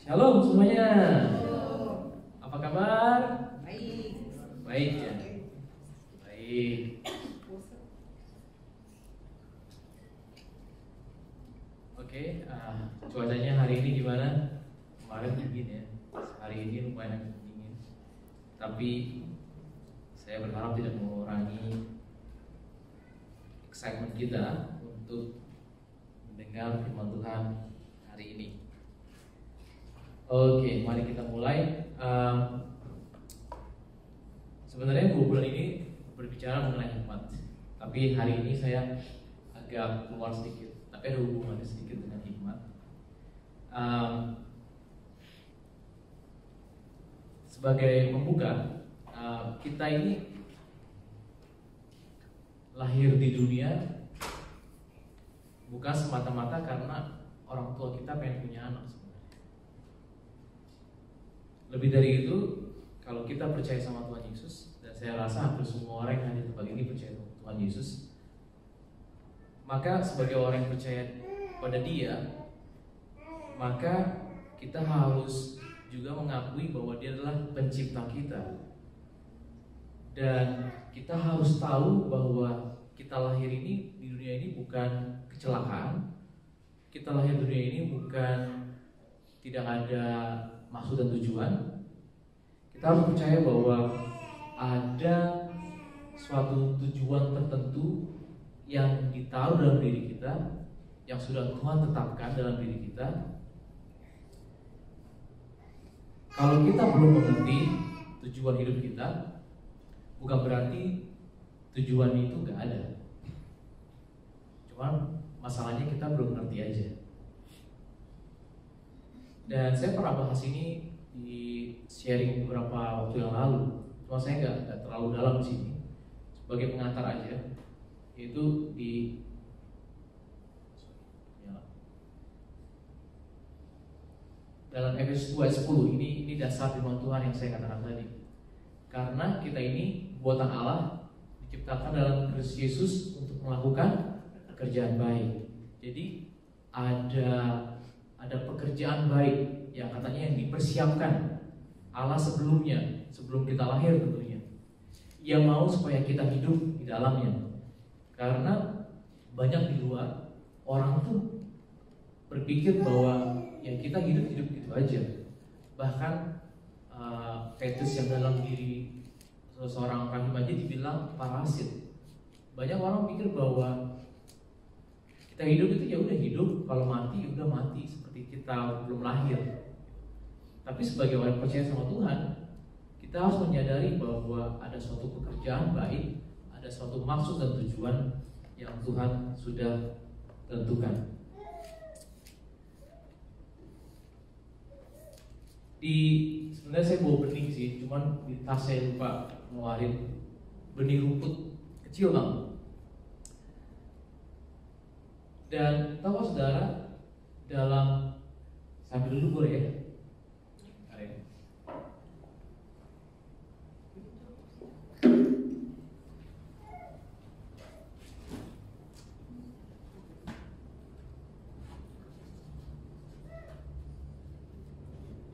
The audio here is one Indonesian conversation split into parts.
Shalom semuanya. Apa kabar? Baik. Baik ya. Baik. Oke, cuacanya hari ini gimana? Kemarin dingin ya. Hari ini lumayan agak dingin. Tapi saya berharap tidak mengurangi excitement kita untuk mendengar firman Tuhan hari ini. Oke, mari kita mulai. Sebenarnya 2 bulan ini berbicara mengenai hikmat, tapi hari ini saya agak keluar sedikit, tapi ada hubungannya sedikit dengan hikmat. Sebagai pembuka, kita ini lahir di dunia bukan semata-mata karena orang tua kita pengen punya anak. Lebih dari itu, kalau kita percaya sama Tuhan Yesus, dan saya rasa hampir semua orang yang ada di tempat ini percaya sama Tuhan Yesus, maka sebagai orang yang percaya pada Dia, maka kita harus juga mengakui bahwa Dia adalah pencipta kita. Dan kita harus tahu bahwa kita lahir ini di dunia ini bukan kecelakaan. Kita lahir di dunia ini bukan tidak ada maksud dan tujuan. Kita harus percaya bahwa ada suatu tujuan tertentu yang ditaruh dalam diri kita, yang sudah Tuhan tetapkan dalam diri kita. Kalau kita belum mengerti tujuan hidup kita, bukan berarti tujuan itu gak ada. Cuman masalahnya kita belum ngerti aja. Dan saya pernah bahas ini di sharing beberapa waktu yang lalu. Cuma saya nggak terlalu dalam di sini. Sebagai pengantar aja, yaitu di dalam Efesus 2 ayat 10. Ini dasar firman Tuhan yang saya katakan tadi. Karena kita ini buatan Allah, diciptakan dalam Kristus Yesus untuk melakukan pekerjaan baik. Jadi ada pekerjaan baik yang katanya yang dipersiapkan Allah sebelumnya, sebelum kita lahir tentunya. Ia mau supaya kita hidup di dalamnya. Karena banyak di luar orang tuh berpikir bahwa ya kita hidup gitu aja. Bahkan fetus yang dalam diri seseorang rahim aja dibilang parasit. Banyak orang pikir bahwa kita hidup itu ya udah hidup, kalau mati ya udah mati, seperti kita belum lahir. Tapi sebagai orang percaya sama Tuhan, kita harus menyadari bahwa ada suatu pekerjaan baik, ada suatu maksud dan tujuan yang Tuhan sudah tentukan. Sebenarnya saya bawa benih sih, cuman di tas saya lupa ngeluarin benih rumput kecil banget. Dan tahu saudara, dalam sambil dulu boleh ya?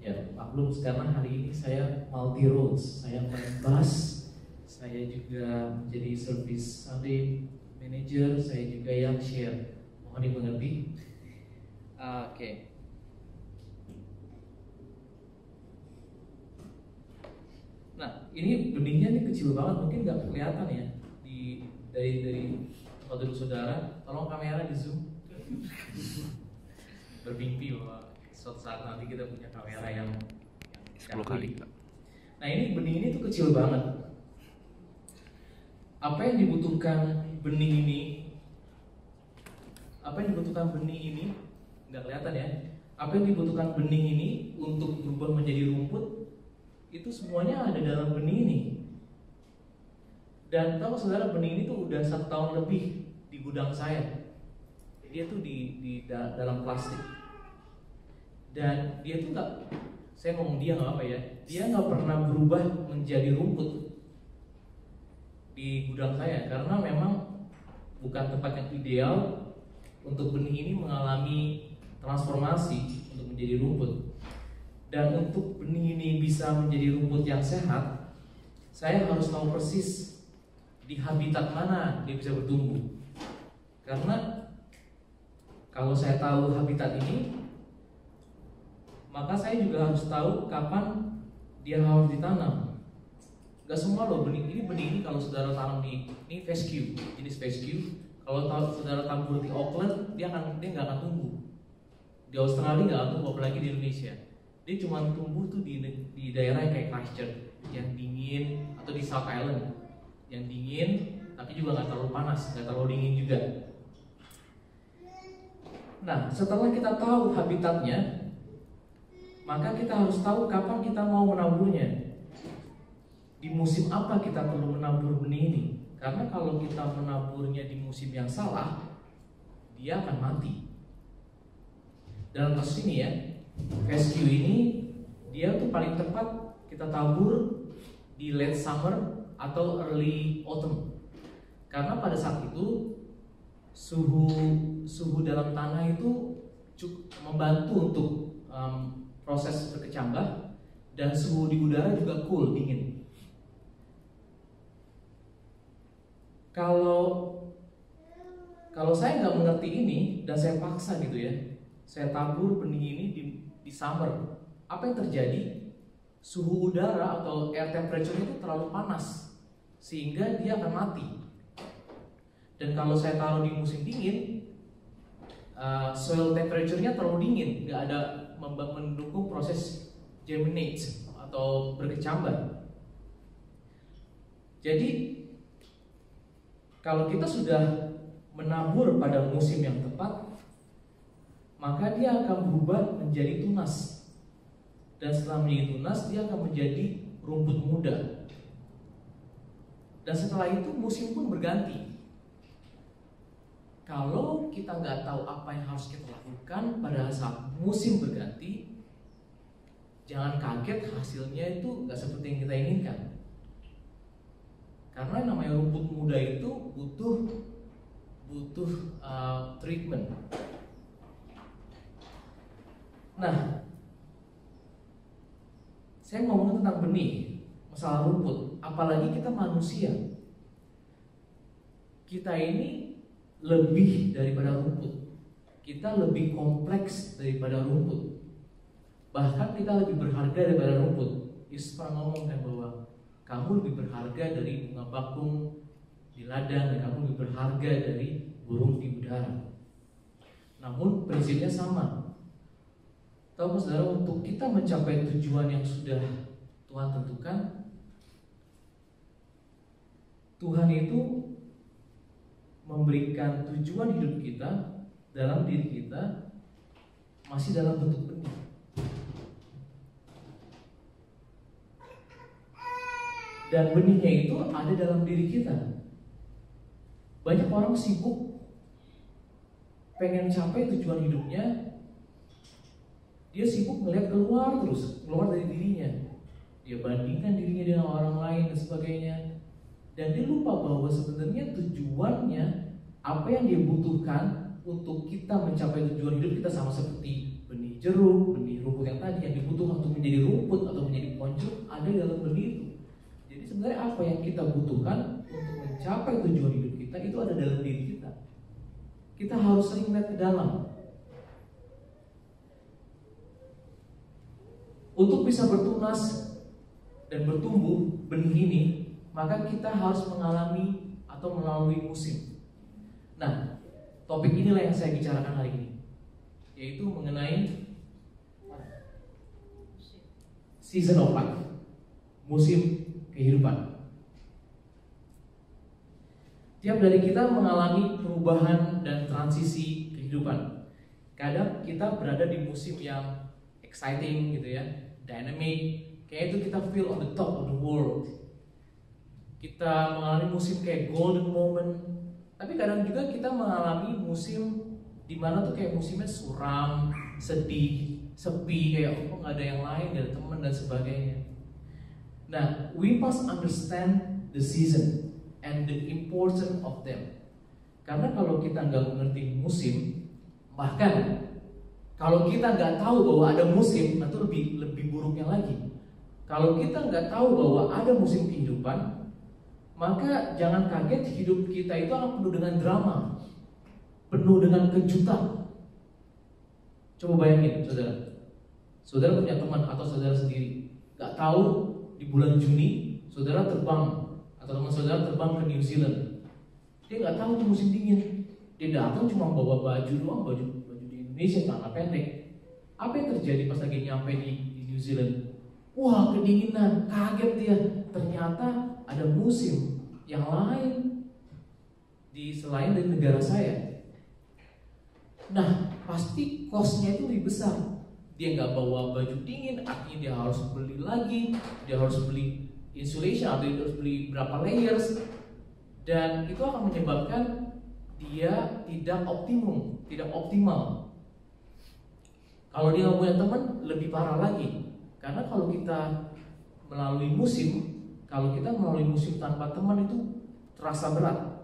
Ya, maklum karena hari ini saya multi roles, saya main bass, saya juga menjadi service Sunday manager, saya juga yang share. Mohon dimengerti. Oke. Nah, ini benihnya nih kecil banget, mungkin nggak kelihatan ya dari tempat duduk saudara. Tolong kamera di zoom. Bermimpi bahwa suatu saat nanti kita punya kamera yang 10 kali. Nah, ini benih ini tuh kecil banget. Apa yang dibutuhkan benih ini? Apa yang dibutuhkan benih ini? Nggak kelihatan ya. Apa yang dibutuhkan benih ini untuk berubah menjadi rumput? Itu semuanya ada dalam benih ini. Dan tahu saudara, benih ini tuh udah 1 tahun lebih di gudang saya. Dia tuh di dalam plastik. Dan dia tuh nggak, saya ngomong dia nggak apa ya, dia nggak pernah berubah menjadi rumput di gudang saya karena memang bukan tempat yang ideal untuk benih ini mengalami transformasi untuk menjadi rumput. Dan untuk benih ini bisa menjadi rumput yang sehat, saya harus tahu persis di habitat mana dia bisa bertumbuh. Karena kalau saya tahu habitat ini, maka saya juga harus tahu kapan dia harus ditanam. Gak semua loh benih ini kalau saudara tanam di ini fescue, jenis fescue. Kalau saudara tabur di Auckland, dia nggak akan tumbuh. Di Australia nggak akan tumbuh, apalagi di Indonesia. Dia cuma tumbuh tuh di daerah kayak Christchurch yang dingin, atau di South Island yang dingin, tapi juga nggak terlalu panas, nggak terlalu dingin juga. Nah, setelah kita tahu habitatnya, maka kita harus tahu kapan kita mau menaburnya. Di musim apa kita perlu menabur benih ini? Karena kalau kita menaburnya di musim yang salah, dia akan mati. Dalam kasus ini ya, fescue ini dia tuh paling tepat kita tabur di late summer atau early autumn. Karena pada saat itu suhu dalam tanah itu cukup membantu untuk proses berkecambah, dan suhu di udara juga cool, dingin. Kalau saya nggak mengerti ini dan saya paksa gitu ya, saya tabur benih ini di summer, apa yang terjadi? Suhu udara atau air temperature itu terlalu panas sehingga dia akan mati. Dan kalau saya taruh di musim dingin, soil temperature-nya terlalu dingin, nggak ada mendukung proses germinate atau berkecambah. Jadi kalau kita sudah menabur pada musim yang tepat, maka dia akan berubah menjadi tunas. Dan setelah menjadi tunas, dia akan menjadi rumput muda. Dan setelah itu musim pun berganti. Kalau kita nggak tahu apa yang harus kita lakukan pada saat musim berganti, jangan kaget hasilnya itu nggak seperti yang kita inginkan. Karena namanya rumput muda itu butuh treatment. Nah, saya ngomong tentang benih, masalah rumput, apalagi kita manusia. Kita ini lebih daripada rumput. Kita lebih kompleks daripada rumput. Bahkan kita lebih berharga daripada rumput. Yesus pernah ngomong kan bahwa kamu lebih berharga dari bunga bakung di ladang, dan kamu lebih berharga dari burung di udara. Namun prinsipnya sama. Tahu saudara, untuk kita mencapai tujuan yang sudah Tuhan tentukan, Tuhan itu memberikan tujuan hidup kita dalam diri kita masih dalam bentuk benih. Dan benihnya itu ada dalam diri kita. Banyak orang sibuk pengen capai tujuan hidupnya, dia sibuk melihat keluar terus, keluar dari dirinya. Dia bandingkan dirinya dengan orang lain dan sebagainya. Dan dia lupa bahwa sebenarnya tujuannya, apa yang dia butuhkan untuk kita mencapai tujuan hidup kita, sama seperti benih jeruk, benih rumput yang tadi, yang dibutuhkan untuk menjadi rumput atau menjadi pohon jeruk ada dalam benih itu. Jadi sebenarnya apa yang kita butuhkan untuk mencapai tujuan hidup kita itu ada dalam diri kita. Kita harus sering melihat ke dalam. Untuk bisa bertunas dan bertumbuh benih ini, maka kita harus mengalami atau melalui musim. Nah, topik inilah yang saya bicarakan hari ini, yaitu mengenai season of life, musim kehidupan. Tiap dari kita mengalami perubahan dan transisi kehidupan. Kadang kita berada di musim yang exciting gitu ya, dynamic, kayak itu kita feel on the top of the world. Kita mengalami musim kayak golden moment. Tapi kadang juga kita mengalami musim dimana tuh kayak musimnya suram, sedih, sepi, kayak oh nggak ada yang lain, nggak ada teman dan sebagainya. Nah, we must understand the season and the importance of them. Karena kalau kita nggak mengerti musim, bahkan Kalau kita nggak tahu bahwa ada musim, itu lebih buruknya lagi. Kalau kita nggak tahu bahwa ada musim kehidupan, maka jangan kaget hidup kita itu akan penuh dengan drama, penuh dengan kejutan. Coba bayangin, saudara punya teman atau saudara sendiri, nggak tahu di bulan Juni saudara terbang atau teman saudara terbang ke New Zealand. Dia nggak tahu itu musim dingin. Dia datang cuma bawa baju doang, baju di Indonesia celana pendek. Apa yang terjadi pas lagi nyampe di New Zealand? Wah, kedinginan, kaget dia. Ternyata ada musim yang lain selain dari negara saya. Nah, pasti cost-nya itu lebih besar. Dia nggak bawa baju dingin, artinya dia harus beli lagi, dia harus beli insulation, atau dia harus beli berapa layers, dan itu akan menyebabkan dia tidak optimal. Kalau dia nggak punya teman, lebih parah lagi. Karena kalau kita melalui musim tanpa teman itu terasa berat.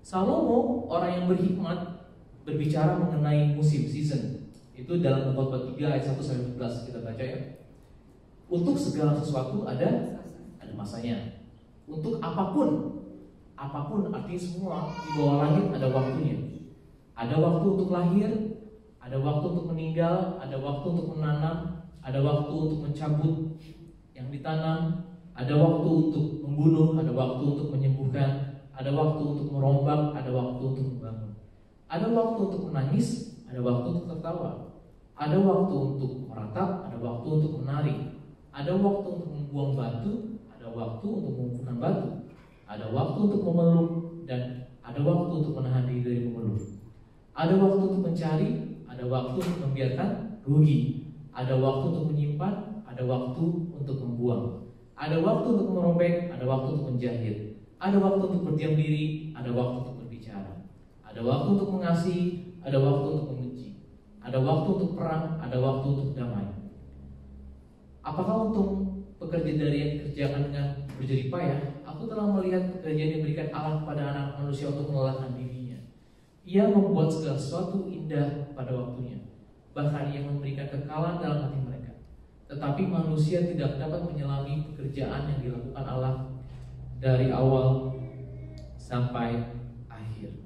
Salomo, orang yang berhikmat, berbicara mengenai musim, season. Itu dalam Khotbah 3 ayat 1-11 kita baca ya. Untuk segala sesuatu ada masanya. Untuk apapun artinya semua di bawah langit ada waktunya. Ada waktu untuk lahir, ada waktu untuk meninggal, ada waktu untuk menanam, ada waktu untuk mencabut yang ditanam, ada waktu untuk membunuh, ada waktu untuk menyembuhkan, ada waktu untuk merombak, ada waktu untuk membangun. Ada waktu untuk menangis, ada waktu untuk tertawa. Ada waktu untuk meratap, ada waktu untuk menari. Ada waktu untuk membuang batu, ada waktu untuk mengumpulkan batu. Ada waktu untuk memeluk, dan ada waktu untuk menahan diri dari memeluk. Ada waktu untuk mencari, ada waktu untuk membiarkan rugi. Ada waktu untuk menyimpan, ada waktu untuk membuang. Ada waktu untuk merobek, ada waktu untuk menjahit. Ada waktu untuk berdiam diri, ada waktu untuk berbicara. Ada waktu untuk mengasihi, ada waktu untuk membenci. Ada waktu untuk perang, ada waktu untuk damai. Apakah untung pekerjaan dari yang dikerjakan dengan berjerih payah? Aku telah melihat pekerjaan yang diberikan Allah kepada anak manusia untuk melelahkan dirinya. Ia membuat segala sesuatu indah pada waktunya. Bahkan ia memberikan kekalahan dalam hati mereka. Tetapi manusia tidak dapat menyelami pekerjaan yang dilakukan Allah dari awal sampai akhir.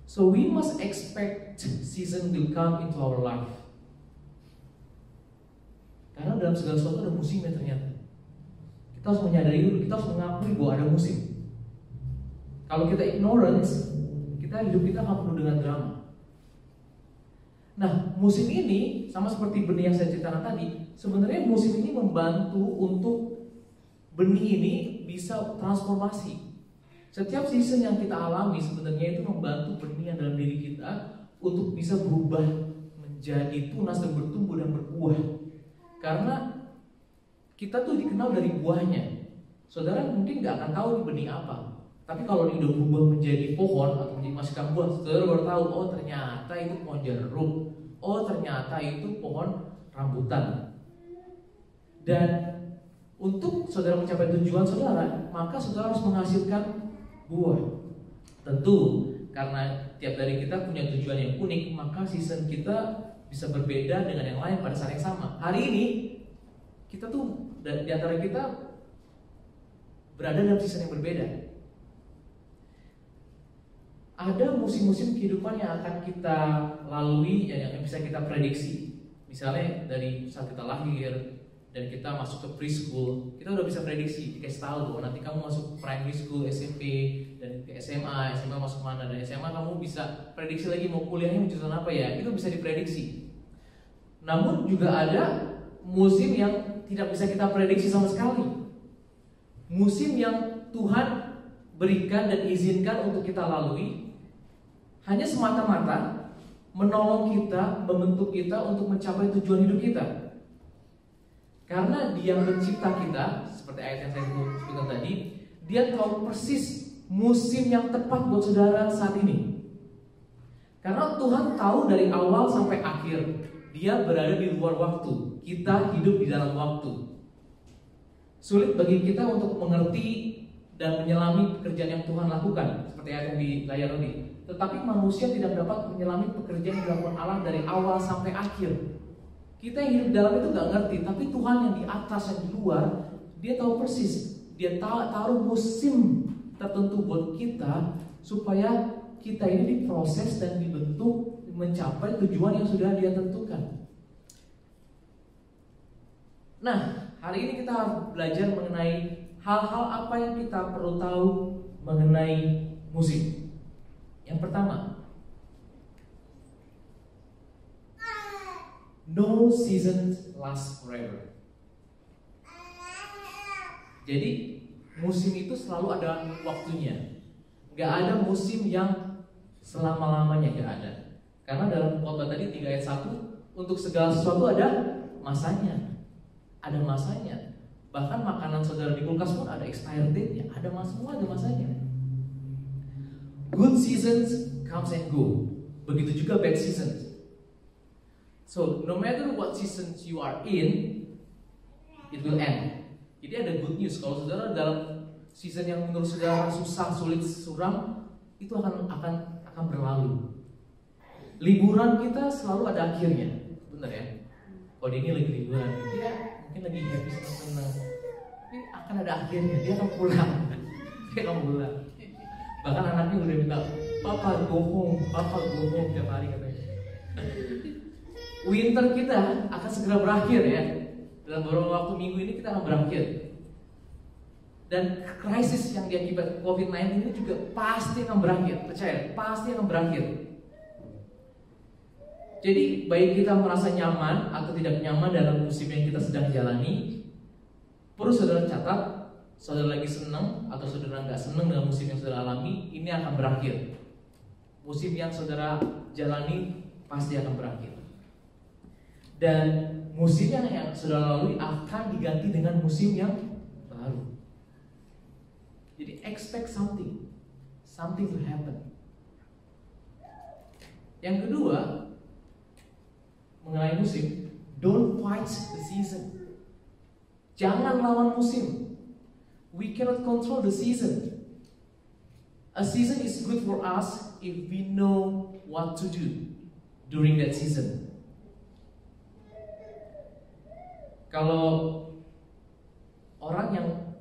So we must expect season will come into our life. Karena dalam segala sesuatu ada musimnya ternyata. Kita harus menyadari dulu, kita harus mengakui bahwa ada musim. Kalau kita ignorance, hidup kita akan penuh dengan drama. Nah, musim ini sama seperti benih yang saya ceritakan tadi, sebenarnya musim ini membantu untuk benih ini bisa transformasi. Setiap season yang kita alami sebenarnya itu membantu benih yang dalam diri kita untuk bisa berubah menjadi tunas dan bertumbuh dan berbuah. Karena kita tuh dikenal dari buahnya. Saudara mungkin gak akan tahu ini benih apa, tapi kalau ini udah berubah menjadi pohon atau menjadi menghasilkan buah, saudara baru tahu, oh ternyata itu pohon jeruk, oh ternyata itu pohon rambutan. Dan untuk saudara mencapai tujuan saudara, maka saudara harus menghasilkan buah. Tentu karena tiap dari kita punya tujuan yang unik, maka season kita bisa berbeda dengan yang lain pada saat yang sama. Hari ini kita tuh di antara kita berada dalam season yang berbeda. Ada musim-musim kehidupan yang akan kita lalui yang bisa kita prediksi. Misalnya dari saat kita lahir dan kita masuk ke preschool, kita udah bisa prediksi, dikasih tahu bahwa nanti kamu masuk primary school, SMP, dan ke SMA masuk mana, dan SMA kamu bisa prediksi lagi mau kuliahnya jurusan apa ya, itu bisa diprediksi. Namun juga ada musim yang tidak bisa kita prediksi sama sekali. Musim yang Tuhan berikan dan izinkan untuk kita lalui hanya semata-mata menolong kita, membentuk kita untuk mencapai tujuan hidup kita. Karena Dia mencipta kita, seperti ayat yang saya sebutkan tadi, Dia tahu persis musim yang tepat buat saudara saat ini. Karena Tuhan tahu dari awal sampai akhir, Dia berada di luar waktu, kita hidup di dalam waktu. Sulit bagi kita untuk mengerti dan menyelami pekerjaan yang Tuhan lakukan, seperti ayat yang di layar tadi. Tetapi manusia tidak dapat menyelami pekerjaan yang dilakukan Allah dari awal sampai akhir. Kita yang hidup dalam itu gak ngerti, tapi Tuhan yang di atas, yang di luar, Dia tahu persis. Dia taruh musim tertentu buat kita supaya kita ini diproses dan dibentuk mencapai tujuan yang sudah Dia tentukan. Nah, hari ini kita harus belajar mengenai hal-hal apa yang kita perlu tahu mengenai musim. Yang pertama, no seasons last forever. Jadi musim itu selalu ada waktunya. Gak ada musim yang selama-lamanya, gak ada. Karena dalam khotbah tadi 3 ayat 1, untuk segala sesuatu ada masanya. Ada masanya. Bahkan makanan saudara di kulkas pun ada expired date-nya. Semua ada masanya. Good seasons comes and go. Begitu juga bad seasons. So, no matter what seasons you are in, it will end. Jadi ada good news. Kalau saudara dalam season yang menurut saudara susah, sulit, suram, itu akan berlalu. Liburan kita selalu ada akhirnya. Benar ya? Oh, ini lagi liburan. Dia mungkin lagi happy, senang. Ini akan ada akhirnya. Dia akan pulang. Bahkan anaknya udah minta, Papa go home tiap hari katanya. Winter kita akan segera berakhir ya. Dalam beberapa waktu minggu ini kita akan berakhir. Dan krisis yang diakibat COVID-19 ini juga pasti akan berakhir. Percaya, pasti akan berakhir. Jadi baik kita merasa nyaman atau tidak nyaman dalam musim yang kita sedang jalani, perlu saudara catat, saudara lagi senang atau saudara nggak senang dengan musim yang saudara alami, ini akan berakhir. Musim yang saudara jalani pasti akan berakhir. Dan musim yang saudara lalui akan diganti dengan musim yang baru. Jadi expect something to happen. Yang kedua, mengenai musim, don't fight the season. Jangan lawan musim. We cannot control the season. A season is good for us if we know what to do during that season. Kalau orang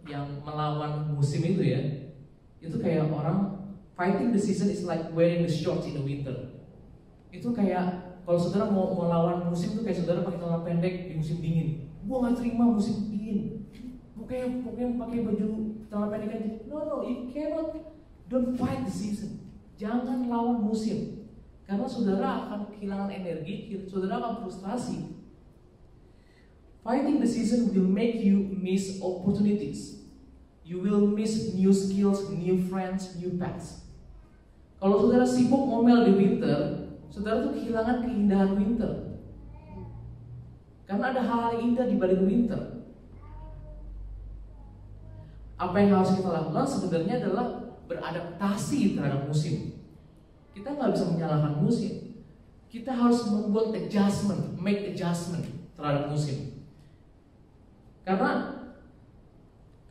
yang melawan musim itu ya, itu kayak orang fighting the season is like wearing the shorts in the winter. Itu kayak kalau saudara mau melawan musim itu kayak saudara pakai celana pendek di musim dingin. Gua nggak terima musim dingin. Pokoknya pakai baju celana pendek aja. No, you cannot. Don't fight the season. Jangan lawan musim. Karena saudara akan kehilangan energi, saudara akan frustasi. Fighting the season will make you miss opportunities. You will miss new skills, new friends, new paths. Kalau saudara sibuk ngomel di winter, saudara tuh kehilangan keindahan winter. Karena ada hal-hal indah di balik winter. Apa yang harus kita lakukan sebenarnya adalah beradaptasi terhadap musim. Kita nggak bisa menyalahkan musim. Kita harus membuat make adjustment terhadap musim. Karena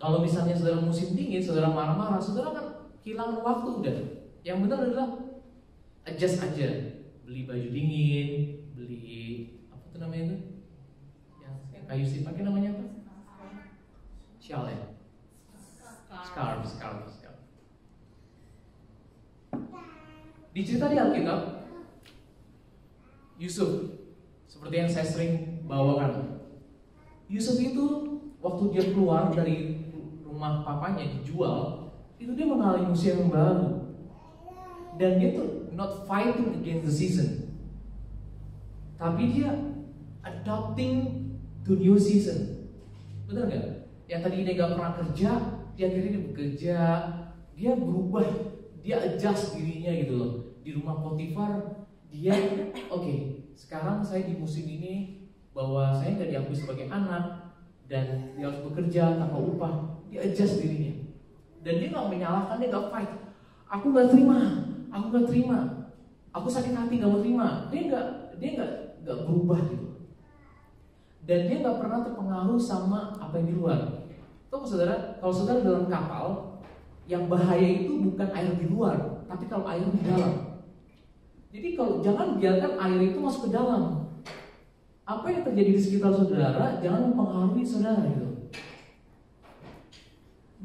kalau misalnya saudara musim dingin, saudara marah-marah, saudara kan kehilangan waktu udah. Yang benar adalah adjust aja. Beli baju dingin, beli apa tuh namanya itu? Yang kayu sih pakai namanya apa? Shawl ya? Scarf. Di cerita di Alkitab, Yusuf, seperti yang saya sering bawakan, Yusuf itu waktu dia keluar dari rumah papanya dijual, itu dia mengalami usia yang baru. Dan dia tuh not fighting against the season, tapi dia adapting to new season. Betul nggak? Yang tadi dia nggak pernah kerja, dia akhirnya dia bekerja, dia berubah, dia adjust dirinya gitu loh. Di rumah Potifar, dia oke, sekarang saya di musim ini bahwa saya nggak diakui sebagai anak dan dia harus bekerja tanpa upah, dia adjust dirinya. Dan dia nggak menyalahkan, dia nggak fight. Aku nggak terima, aku sakit hati nggak mau terima. Dia nggak berubah gitu. Dan dia nggak pernah terpengaruh sama apa yang di luar. Tahu saudara, kalau saudara dalam kapal, Yang bahaya itu bukan air di luar, tapi kalau air di dalam. Jadi kalau jangan biarkan air itu masuk ke dalam. Apa yang terjadi di sekitar saudara jangan mempengaruhi saudara gitu.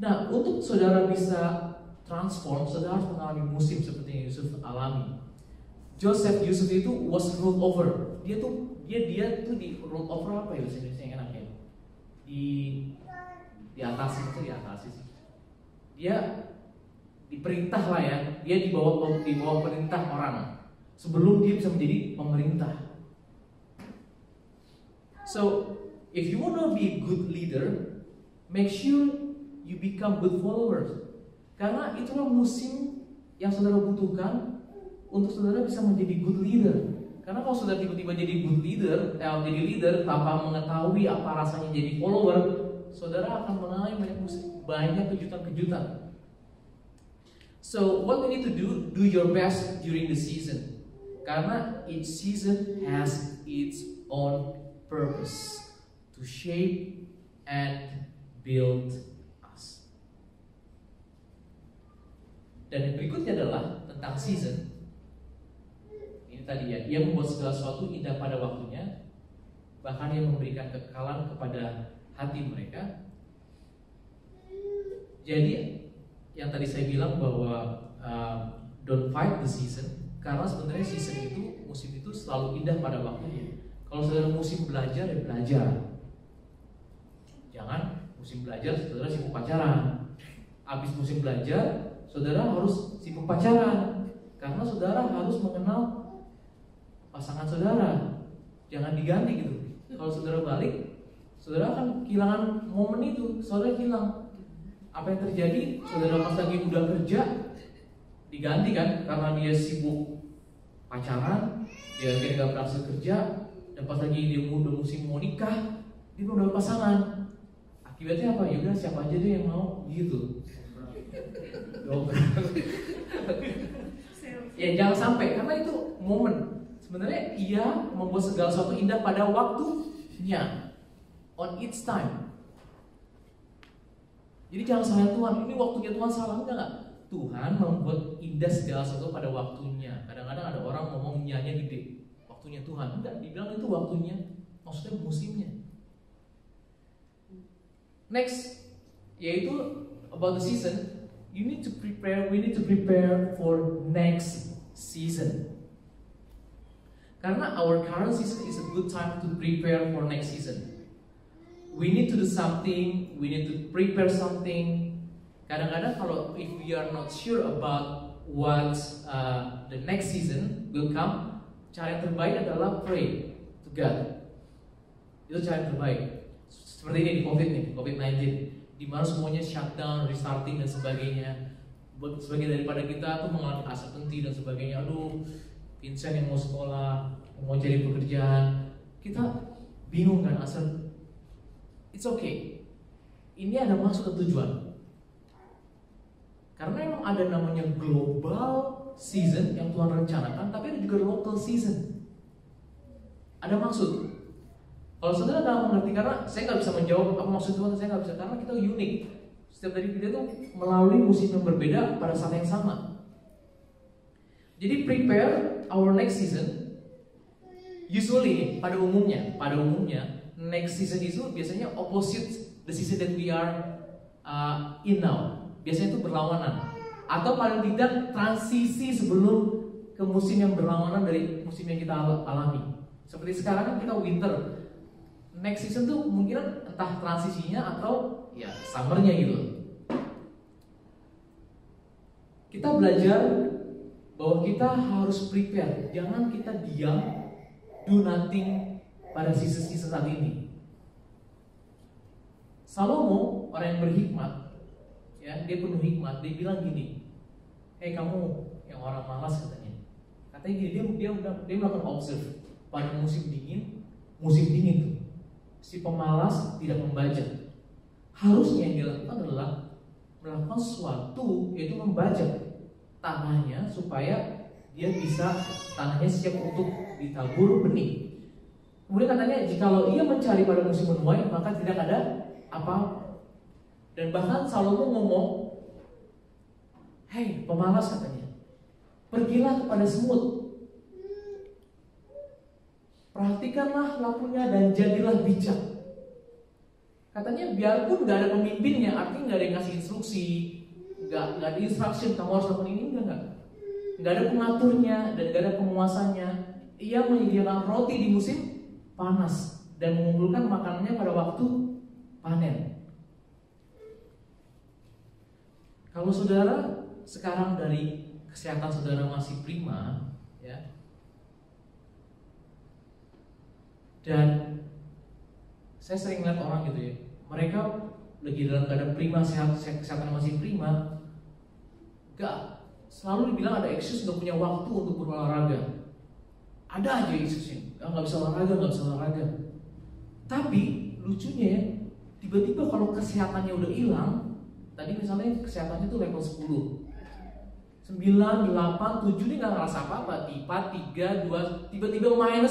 Nah, untuk saudara bisa transform, saudara harus mengalami musim seperti yang Yusuf alami. Yusuf itu was ruled over. Dia tuh di ruled over apa ya bahasa Indonesia yang enak ya? Di atas sih. Dia diperintah lah ya. Dia di bawah perintah orang sebelum dia bisa menjadi pemerintah. So, if you want to be a good leader, make sure you become good followers. Karena itulah musim yang saudara butuhkan untuk saudara bisa menjadi good leader. Karena kalau saudara tiba-tiba jadi good leader, jadi leader tanpa mengetahui apa rasanya jadi follower, saudara akan mengalami banyak kejutan-kejutan. So, what we need to do your best during the season. Karena each season has its own purpose to shape and build us. Dan yang berikutnya adalah tentang season. Ini tadi ya, dia membuat segala sesuatu indah pada waktunya, bahkan dia memberikan kekekalan kepada hati mereka. Jadi yang tadi saya bilang bahwa don't fight the season, karena sebenarnya season itu, musim itu selalu indah pada waktunya. Kalau saudara musim belajar, ya belajar. Jangan musim belajar saudara sibuk pacaran. Habis musim belajar, saudara harus sibuk pacaran. Karena saudara harus mengenal pasangan saudara. Jangan diganti gitu. Kalau saudara balik, saudara akan kehilangan momen itu. Saudara hilang. Apa yang terjadi? Saudara pas lagi udah kerja, diganti kan? Karena dia sibuk pacaran, dia gak berhasil kerja. Dan pas lagi dia udah musim mau nikah, dia belum dapat pasangan. Akibatnya apa? Ya udah siapa aja deh yang mau gitu. Ya jangan sampai, karena itu momen. Sebenarnya ia membuat segala sesuatu indah pada waktunya, on its time. Jadi jangan salah Tuhan, ini waktunya Tuhan salah, enggak. Tuhan membuat indah segala sesuatu pada waktunya. Kadang-kadang ada orang ngomong nyanyi gede, waktunya Tuhan. Enggak, dibilang itu waktunya, maksudnya musimnya. Next, yaitu about the season. We need to prepare for next season. Karena our current season is a good time to prepare for next season. We need to do something, we need to prepare something. Kadang-kadang kalau if we are not sure about what the next season will come, cara yang terbaik adalah pray to God. Itu cara yang terbaik. Seperti ini di COVID-19, di mana semuanya shutdown, restarting dan sebagainya. Sebagian daripada kita tuh mengalami uncertainty dan sebagainya. Aduh, Vincent yang mau sekolah, mau cari pekerjaan, kita bingung kan asal. It's okay. Ini ada maksud dan tujuan. Karena emang ada namanya global season yang Tuhan rencanakan, tapi ada juga local season. Ada maksud. Kalau saudara nggak mengerti, karena saya nggak bisa menjawab apa maksud Tuhan, saya nggak bisa, karena kita unik. Setiap dari kita tuh melalui musim yang berbeda pada saat yang sama. Jadi prepare our next season. Usually pada umumnya next season itu biasanya opposite the season that we are in now. Biasanya itu berlawanan, atau paling tidak transisi sebelum ke musim yang berlawanan dari musim yang kita alami. Seperti sekarang kan kita winter. Next season tuh kemungkinan entah transisinya atau ya summernya gitu. Kita belajar bahwa kita harus prepare. Jangan kita diam, do nothing pada season-season saat ini. Salomo, orang yang berhikmat, ya, dia penuh hikmat. Dia bilang gini, "Hei kamu yang orang malas," katanya gini, dia melakukan observe pada musim dingin tuh, si pemalas tidak membaca. Harusnya yang dilakukan adalah melakukan sesuatu, yaitu membajak tanahnya supaya dia bisa, tanahnya siap untuk ditabur benih. Kemudian katanya jikalau ia mencari pada musim menuai, maka tidak ada apa. Dan bahkan Salomo ngomong, Hei pemalas katanya, pergilah kepada semut, perhatikanlah lakunya dan jadilah bijak. Katanya biarpun gak ada pemimpinnya, artinya gak ada yang ngasih instruksi, gak ada instruction kamu harus lakukan ini, gak ada pengaturnya dan gak ada penguasanya. Ia menyediakan roti di musim panas dan mengumpulkan makanannya pada waktu panen. Kalau saudara sekarang dari kesehatan saudara masih prima, ya, dan saya sering lihat orang gitu ya, mereka lagi dalam keadaan prima, kesehatan masih prima, gak selalu dibilang ada excuse gak punya waktu untuk berolahraga. Ada aja excuse-nya, gak bisa olahraga. Tapi lucunya ya, tiba-tiba kalau kesehatannya udah hilang, tadi misalnya kesehatannya tuh level 10, 9, 8, 7 ini gak ngerasa apa-apa, tiba 3, 2, tiba-tiba -1,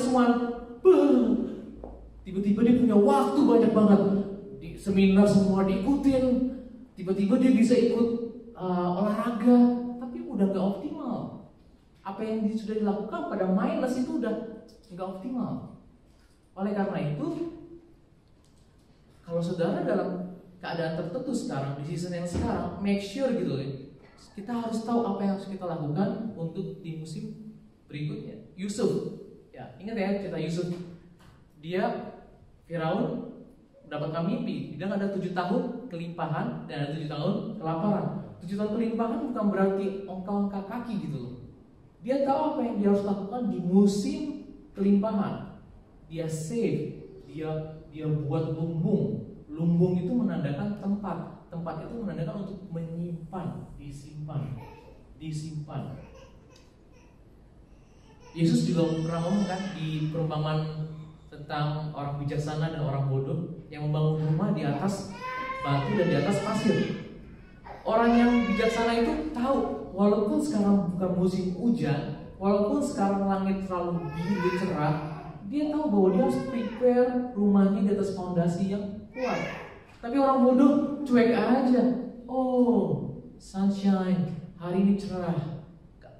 tiba-tiba dia punya waktu banyak banget, di seminar semua diikutin, tiba-tiba dia bisa ikut olahraga, tapi udah gak optimal. Apa yang sudah dilakukan pada minus itu udah gak optimal. Oleh karena itu, kalau saudara dalam keadaan tertentu sekarang, di season yang sekarang, make sure gitu ya, kita harus tahu apa yang harus kita lakukan untuk di musim berikutnya. Yusuf, ya ingat ya cerita Yusuf. Dia Firaun mendapatkan mimpi, dia ada 7 tahun kelimpahan dan ada 7 tahun kelaparan. 7 tahun kelimpahan bukan berarti ongkang-ongkang kaki gitu loh. Dia tahu apa yang dia harus lakukan di musim kelimpahan. Dia save, dia buat lumbung. Lumbung itu menandakan tempat. Tempat itu menandakan untuk menyimpan, disimpan. Yesus juga pernah ngomong kan di perumpamaan tentang orang bijaksana dan orang bodoh yang membangun rumah di atas batu dan di atas pasir. Orang yang bijaksana itu tahu, walaupun sekarang bukan musim hujan, walaupun sekarang langit terlalu biru cerah, dia tahu bahwa dia harus prepare rumahnya di atas fondasi yang kuat. Tapi orang bodoh cuek aja. Oh, sunshine, hari ini cerah.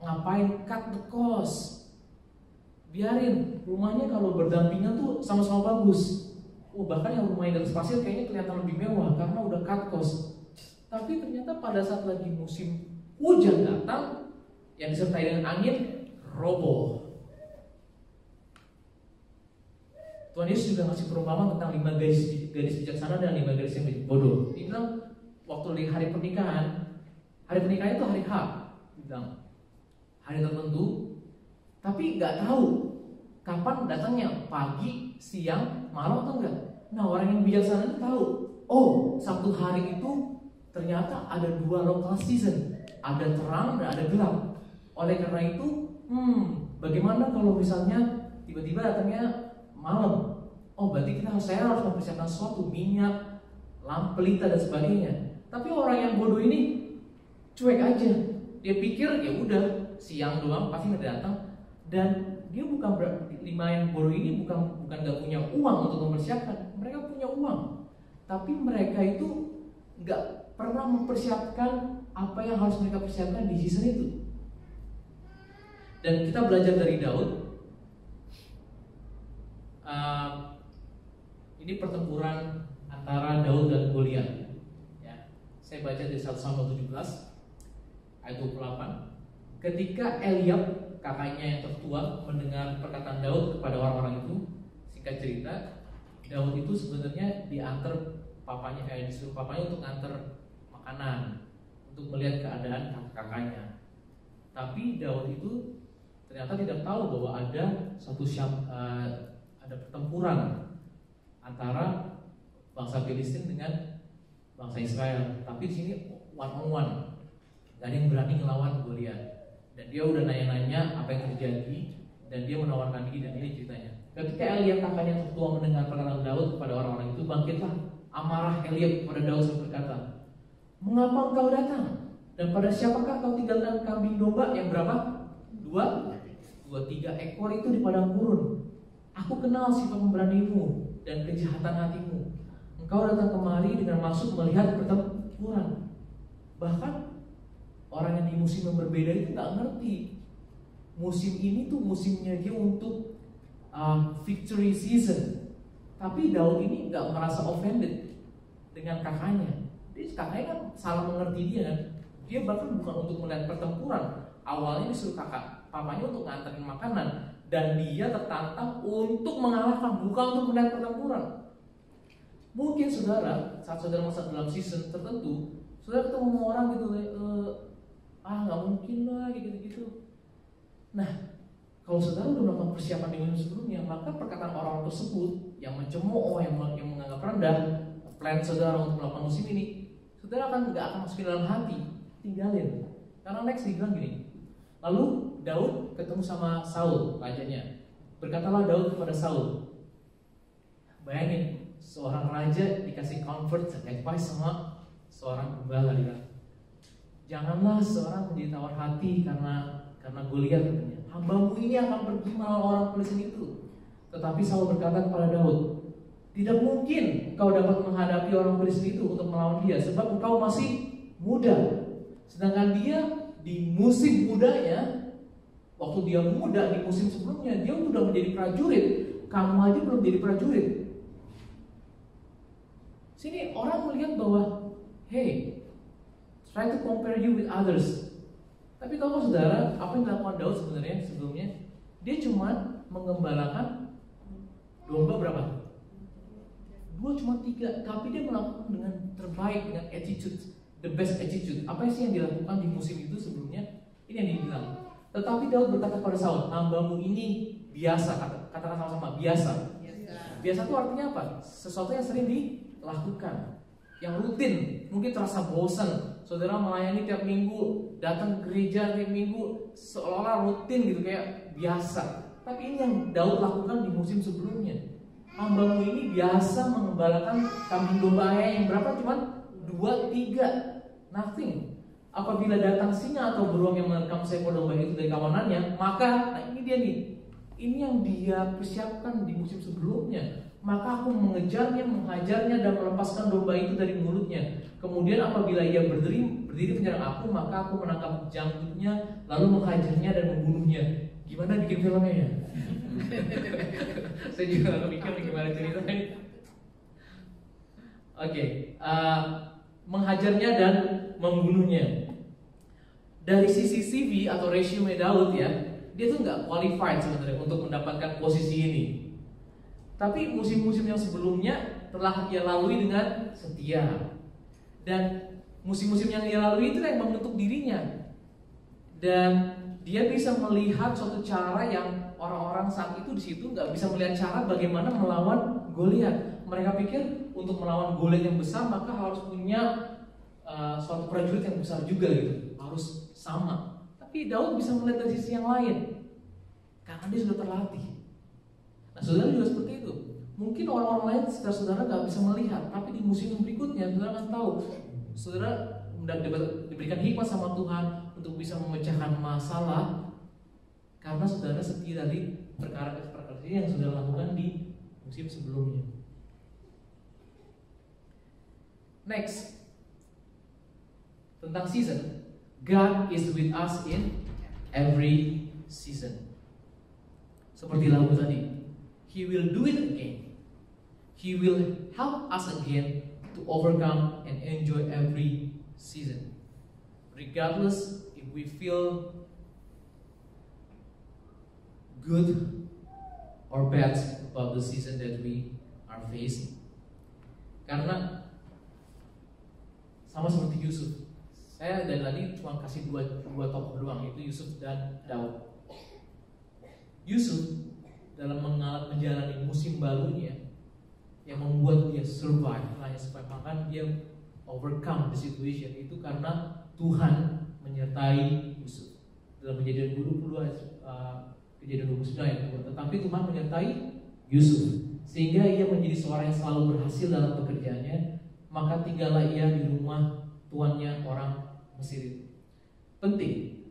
Ngapain cut the cost? Biarin rumahnya kalau berdampingan tuh sama-sama bagus. Oh, bahkan yang rumahnya di atas pasir kayaknya kelihatan lebih mewah karena udah cut cost. Tapi ternyata pada saat lagi musim hujan datang, yang disertai dengan angin, roboh. Tuhan Yesus juga ngasih perumpamaan tentang 5 gadis bijaksana dan 5 gadis yang bodoh. Dia bilang waktu di hari pernikahan itu hari H, bilang hari tertentu, tapi nggak tahu kapan datangnya, pagi, siang, malam atau enggak. Nah, orang yang bijaksana itu tahu. Oh, satu hari itu ternyata ada 2 local season, ada terang dan ada gelap. Oleh karena itu, bagaimana kalau misalnya tiba-tiba datangnya malam? Oh, berarti saya harus mempersiapkan sesuatu, minyak, lampu, pelita dan sebagainya. Tapi orang yang bodoh ini cuek aja. Dia pikir ya udah siang doang pasti nggak datang, dan dia bukan 5 yang bodoh ini bukan nggak punya uang untuk mempersiapkan. Mereka punya uang, tapi mereka itu nggak pernah mempersiapkan apa yang harus mereka persiapkan di season itu. Dan kita belajar dari Daud. Ini pertempuran antara Daud dan Goliat. Ya, saya baca di 1 Samuel 17 ayat 28. Ketika Eliab, kakaknya yang tertua, mendengar perkataan Daud kepada orang-orang itu, singkat cerita, Daud itu sebenarnya disuruh papanya untuk nganter makanan, untuk melihat keadaan kakaknya. Tapi Daud itu ternyata tidak tahu bahwa ada ada pertempuran antara bangsa Filistin dengan bangsa Israel. Tapi di sini one on one, gak ada yang berani ngelawan Goliat. Dan dia udah nanya-nanya apa yang terjadi, dan dia menawarkan diri, dan ini ceritanya. Ketika Eliab kakaknya tertua mendengar perkataan Daud kepada orang-orang itu, bangkitlah amarah Eliab kepada Daud sambil berkata, "Mengapa engkau datang? Dan pada siapakah kau tinggalkan kambing domba yang berapa? 3 ekor itu di padang gurun. Aku kenal sifat pemberanimu dan kejahatan hatimu. Engkau datang kemari dengan maksud melihat pertempuran. Bahkan orang yang di musim yang berbeda itu nggak ngerti musim ini tuh musimnya dia untuk victory season. Tapi Daud ini nggak merasa offended dengan kakaknya. Jadi kakaknya kan salah mengerti dia kan. Dia bahkan bukan untuk melihat pertempuran. Awalnya disuruh papanya untuk nganterin makanan, dan dia tertantang untuk mengalahkan, bukan untuk melihat pertempuran. Mungkin saudara, saat saudara masuk dalam season tertentu, saudara ketemu sama orang gitu, nggak mungkin lah gitu. Nah, kalau saudara udah melakukan persiapan di minggu sebelumnya, maka perkataan orang tersebut yang mencemooh, yang menganggap rendah plan saudara untuk melakukan musim ini, saudara nggak akan masukin dalam hati, tinggalin. Karena next dibilang gini. Lalu Daud ketemu sama Saul, rajanya. Berkatalah Daud kepada Saul. Bayangin, seorang raja dikasih comfort, advice sama seorang gembala. Janganlah seorang menjadi tawar hati karena Goliat, katanya. Hambamu ini akan pergi melawan orang Filistin itu. Tetapi Saul berkata kepada Daud, tidak mungkin kau dapat menghadapi orang Filistin itu untuk melawan dia, sebab engkau masih muda. Sedangkan dia di musim mudanya, waktu dia muda di musim sebelumnya, dia sudah menjadi prajurit. Kamu aja belum jadi prajurit. Sini orang melihat bahwa, hey, try to compare you with others. Tapi kalau saudara, apa yang dilakukan Daud sebenarnya sebelumnya? Dia cuma mengembalakan domba berapa? 2, cuma 3. Tapi dia melakukan dengan terbaik, dengan attitude, the best attitude. Apa sih yang dilakukan di musim itu sebelumnya? Ini yang dibilang. Tetapi Daud berkata kepada Saul, hambamu ini biasa. Katakan sama-sama, biasa. Biasa itu artinya apa? Sesuatu yang sering dilakukan, yang rutin. Mungkin terasa bosan. Saudara melayani tiap minggu, datang ke gereja tiap minggu, seolah-olah rutin gitu, kayak biasa. Tapi ini yang Daud lakukan di musim sebelumnya. Hambamu ini biasa mengembalakan kambing domba ayah yang berapa? Cuma 2, 3, nothing. Apabila datang singa atau beruang yang menerkam seekor domba itu dari kawanannya, maka, nah ini dia nih, ini yang dia persiapkan di musim sebelumnya. Maka aku mengejarnya, menghajarnya, dan melepaskan domba itu dari mulutnya. Kemudian apabila ia berdiri menyerang aku, maka aku menangkap janggutnya, lalu menghajarnya dan membunuhnya. Gimana bikin filmnya ya? Saya juga nggak mikir gimana ceritanya. Oke, menghajarnya dan membunuhnya. Dari sisi CV atau resume Daud ya, dia tuh nggak qualified sebenarnya untuk mendapatkan posisi ini. Tapi musim-musim yang sebelumnya telah ia lalui dengan setia. Dan musim-musim yang dia lalui itu yang membentuk dirinya. Dan dia bisa melihat suatu cara yang orang-orang saat itu di situ nggak bisa melihat cara bagaimana melawan Goliat. Mereka pikir untuk melawan Goliat yang besar maka harus punya suatu prajurit yang besar juga gitu, harus sama. Tapi Daud bisa melihat dari sisi yang lain karena dia sudah terlatih. Nah, saudara juga seperti itu. Mungkin orang-orang lain sekitar saudara nggak bisa melihat, tapi di musim berikutnya saudara akan tahu. Saudara diberikan hikmat sama Tuhan untuk bisa memecahkan masalah karena saudara setia dari perkara-perkara yang saudara lakukan di musim sebelumnya. Next, tentang season, God is with us in every season. Seperti lagu tadi, He will do it again. He will help us again to overcome and enjoy every season. Regardless if we feel good or bad about the season that we are facing. Karena sama seperti Yusuf, saya dari tadi cuma kasih dua tokoh doang, yaitu Yusuf dan Daud. Yusuf dalam menjalani musim barunya yang membuat dia survive, hanya supaya makan, dia overcome the situation itu karena Tuhan menyertai Yusuf. Dalam Kejadian 22 Kejadian 29 ayat 2, tetapi Tuhan menyertai Yusuf sehingga ia menjadi seorang yang selalu berhasil dalam pekerjaannya, maka tinggallah ia di rumah tuannya orang Mesir itu. Penting,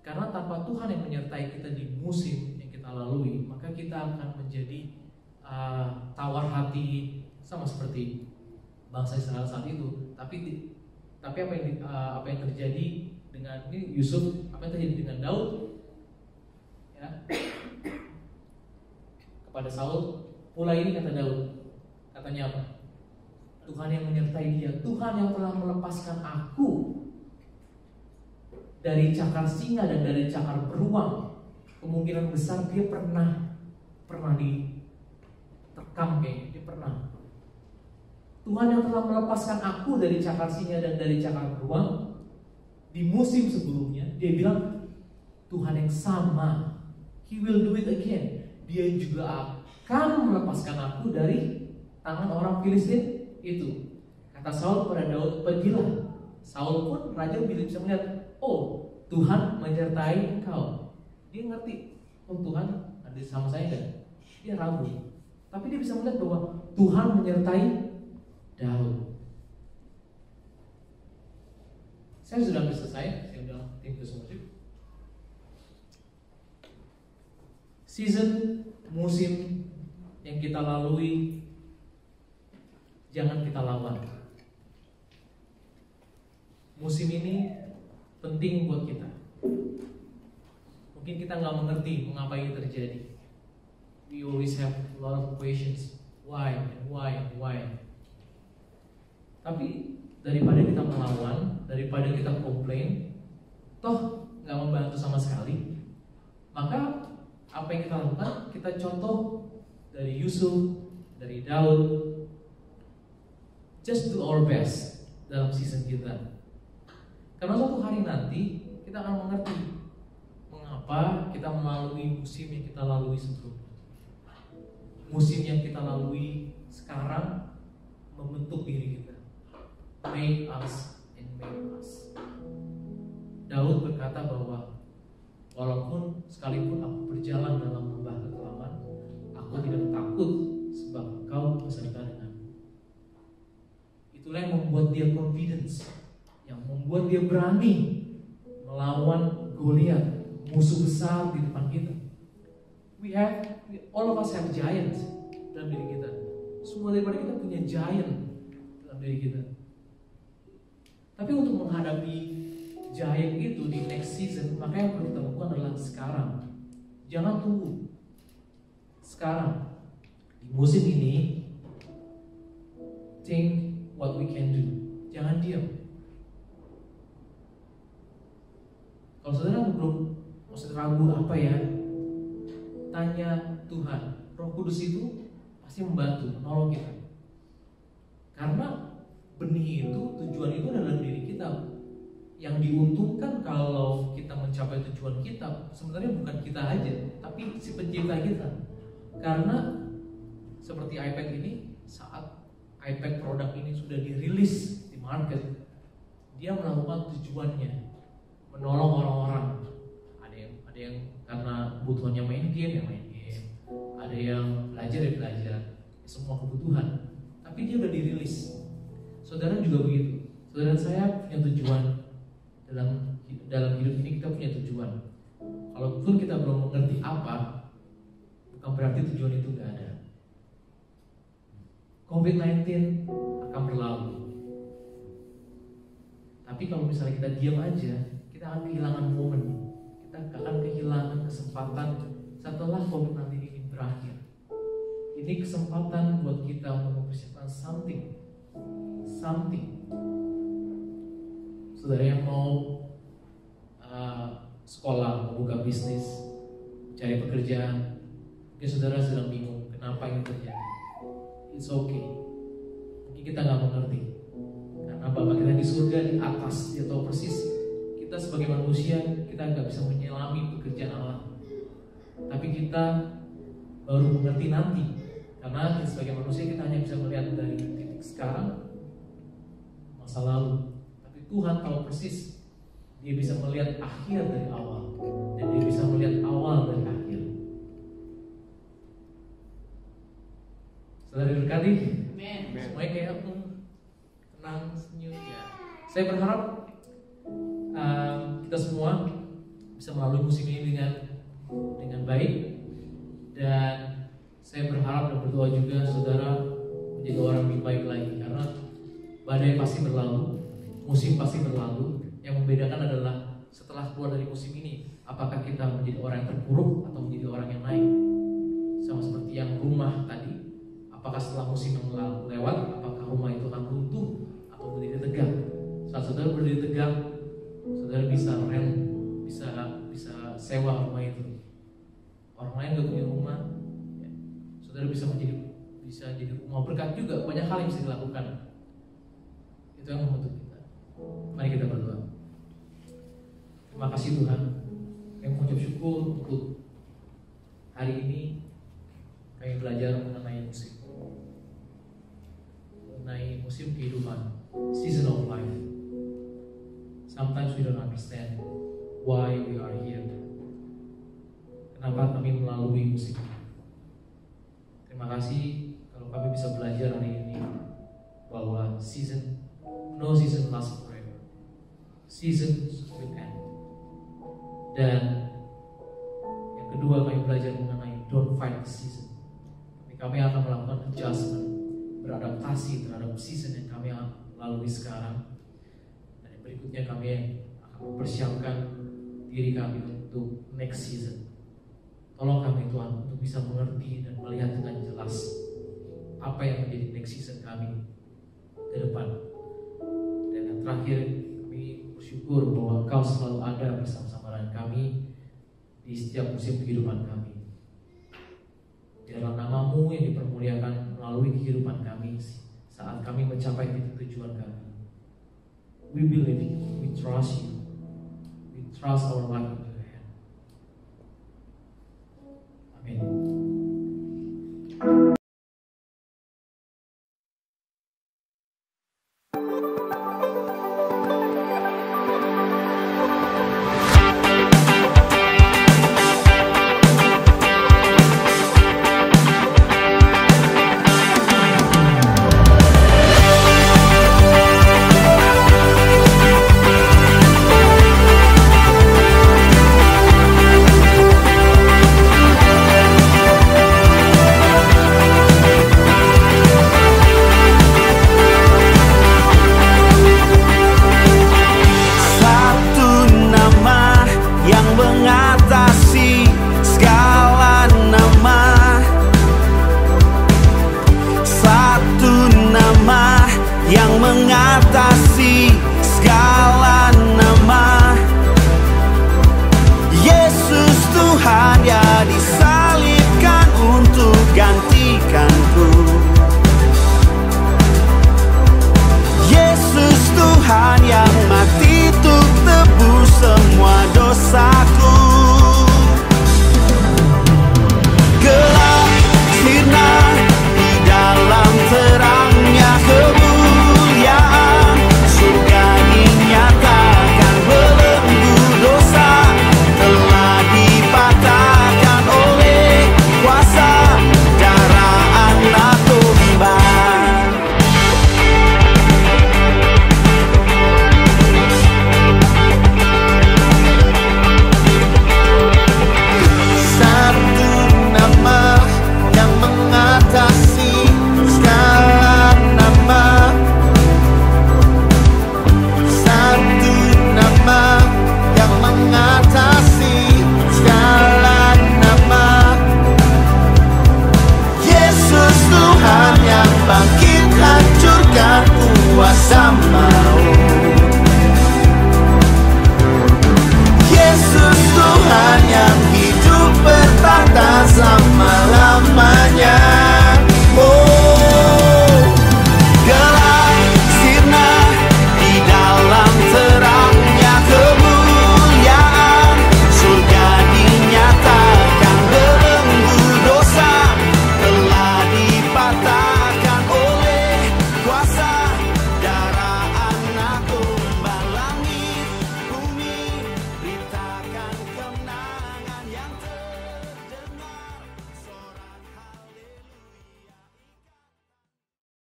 karena tanpa Tuhan yang menyertai kita di musim yang kita lalui, maka kita akan menjadi tawar hati sama seperti bangsa Israel saat itu. Tapi Tapi apa yang terjadi dengan ini Yusuf, apa yang terjadi dengan Daud? Ya. Kepada Saul, mulai ini kata Daud, katanya apa? Tuhan yang menyertai dia, Tuhan yang telah melepaskan aku dari cakar singa dan dari cakar beruang. Kemungkinan besar dia pernah diterkam kayaknya, dia pernah. Tuhan yang telah melepaskan aku dari cakar singa dan dari cakar beruang. Di musim sebelumnya dia bilang Tuhan yang sama, He will do it again. Dia juga akan melepaskan aku dari tangan orang Filistin itu. Kata Saul kepada Daud, pergilah. Saul pun raja bisa melihat, oh Tuhan menyertai engkau. Dia ngerti, oh Tuhan ada sama saya kan? Dia ragu, tapi dia bisa melihat bahwa Tuhan menyertai Daud. Saya sudah hampir selesai. Saya sudah tim worship. Season, musim yang kita lalui, jangan kita lawan. Musim ini penting buat kita. Mungkin kita nggak mengerti mengapa ini terjadi. We always have a lot of questions. Why and why and why. Tapi daripada kita melawan, daripada kita komplain, toh nggak membantu sama sekali, maka apa yang kita lakukan, kita contoh dari Yusuf, dari Daud. Just do our best dalam season kita. Karena suatu hari nanti kita akan mengerti mengapa kita melalui musim yang kita lalui sebelumnya. Musim yang kita lalui sekarang membentuk diri kita. Make us and make us. Daud berkata bahwa walaupun sekalipun aku berjalan dalam lembah kekelaman, aku tidak takut sebab Engkau beserta denganku. Itulah yang membuat dia confidence, yang membuat dia berani melawan Goliat, musuh besar di depan kita. All of us have giants dalam diri kita. Semua daripada kita punya giant dalam diri kita. Tapi untuk menghadapi giant itu di next season, maka yang perlu kita lakukan adalah sekarang. Jangan tunggu. Sekarang, di musim ini, think what we can do. Jangan diam. Kalau saudara belum ragu apa ya, tanya Tuhan. Roh Kudus itu pasti membantu, menolong kita. Karena benih itu, tujuan itu adalah diri kita. Yang diuntungkan kalau kita mencapai tujuan kita sebenarnya bukan kita aja, tapi si pencipta kita. Karena seperti iPad ini, saat iPad produk ini sudah dirilis di market, dia melakukan tujuannya, menolong orang-orang. Ada yang karena kebutuhannya main game, ada yang belajar, semua kebutuhan. Tapi dia udah dirilis. Saudara juga begitu. Saudara saya punya tujuan dalam hidup ini, kita punya tujuan. Kalaupun kita belum mengerti apa, bukan berarti tujuan itu nggak ada. COVID-19 akan berlalu. Tapi kalau misalnya kita diam aja, kita akan kehilangan momen. Kita akan kehilangan kesempatan setelah COVID-19 ini berakhir. Ini kesempatan buat kita untuk mempersiapkan something. Saudara yang mau sekolah, mau buka bisnis, cari pekerjaan, mungkin saudara sedang bingung kenapa ini terjadi. It's okay. Mungkin kita nggak mengerti. Karena Bapa kita di surga di atas, Dia tahu persis. Kita sebagai manusia, kita nggak bisa menyelami pekerjaan Allah. Tapi kita baru mengerti nanti. Karena sebagai manusia kita hanya bisa melihat dari titik sekarang, masa lalu. Tapi Tuhan tahu persis. Dia bisa melihat akhir dari awal, dan Dia bisa melihat awal dari akhir. Saudara diberkati, semuanya kayak tenang, senyum ya. Saya berharap kita semua bisa melalui musim ini dengan baik, dan saya berharap dan berdoa juga saudara menjadi orang yang baik lagi, karena badai pasti berlalu, musim pasti berlalu. Yang membedakan adalah setelah keluar dari musim ini, apakah kita menjadi orang yang terpuruk atau menjadi orang yang naik. Sama seperti yang rumah tadi, apakah setelah musim yang lewat, apakah rumah itu akan runtuh atau berdiri tegak. Saat saudara berdiri tegak, saudara bisa bisa sewa rumah itu. Orang lain gak punya rumah, ya, saudara bisa jadi rumah berkat juga. Banyak hal yang bisa dilakukan. Itu yang membentuk kita. Mari kita berdoa. Terima kasih Tuhan, kami mengucap syukur untuk hari ini kami belajar mengenai musim kehidupan, season of life. Sometimes we don't understand why we are here. Kenapa kami melalui musim ini? Terima kasih kalau kami bisa belajar hari ini bahwa no season lasts forever. Seasons will end. Dan yang kedua, kami belajar mengenai don't fight the season. Tapi kami akan melakukan adjustment, beradaptasi terhadap season yang kami lalui sekarang. Dan yang berikutnya kami akan mempersiapkan diri kami untuk next season. Tolong kami Tuhan untuk bisa mengerti dan melihat dengan jelas apa yang menjadi next season kami ke depan. Dan yang terakhir, kami bersyukur bahwa Engkau selalu ada bersama-sama dengan kami di setiap musim kehidupan kami. Biarlah nama-Mu yang dipermuliakan melalui kehidupan kami saat kami mencapai titik tujuan kami. We believe you, we trust you, we trust our life into your hand. Amin.